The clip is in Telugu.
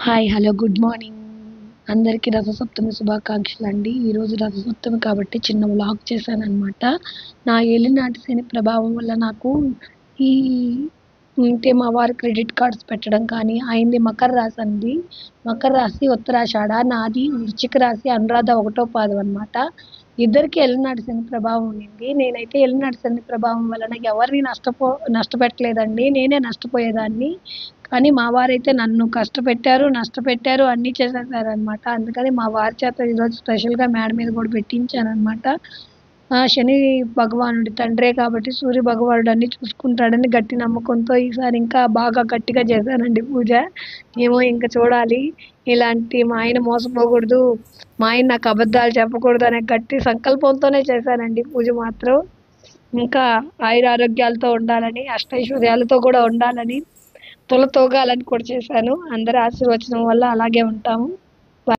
హాయ్. హలో. Good morning. అందరికీ రథసప్తమి శుభాకాంక్షలండి. ఈరోజు రథసప్తమి కాబట్టి చిన్న వ్లాగ్ చేశాననమాట. నా ఏలినాటి శని ప్రభావం వల్ల నాకు ఈ అంటే మా వారు క్రెడిట్ కార్డ్స్ పెట్టడం కానీ, ఆయనది మకర రాశి అండి. మకర రాశి ఉత్తరాషాఢ, నాది వృశ్చిక రాశి అనురాధ ఒకటో పాదం అనమాట. ఇద్దరికీ ఏలినాటి శని ప్రభావం ఉండింది. నేనైతే ఏలినాటి శని ప్రభావం వలన ఎవరిని నష్టపెట్టలేదండి. నేనే నష్టపోయేదాన్ని. కానీ మా వారైతే నన్ను నష్టపెట్టారు, అన్నీ చేసేసారనమాట. అందుకని మా వారి చేత ఈరోజు స్పెషల్‌గా మేడ మీద కూడా పెట్టించాననమాట. శని భగవానుడి తండ్రే కాబట్టి సూర్య భగవానుడు అన్నీ చూసుకుంటాడని గట్టి నమ్మకంతో ఈసారి ఇంకా బాగా గట్టిగా చేశానండి పూజ. ఏమో ఇంక చూడాలి. మా ఆయన మోసపోకూడదు, మా ఆయన నాకు అబద్ధాలు చెప్పకూడదు అనే గట్టి సంకల్పంతోనే చేశానండి పూజ మాత్రం. ఇంకా ఆయురారోగ్యాలతో ఉండాలని, అష్టైశ్వర్యాలతో కూడా ఉండాలని, తులతూగాలని కూడా చేశాను. అందరి ఆశీర్వచనం వల్ల అలాగే ఉంటాము.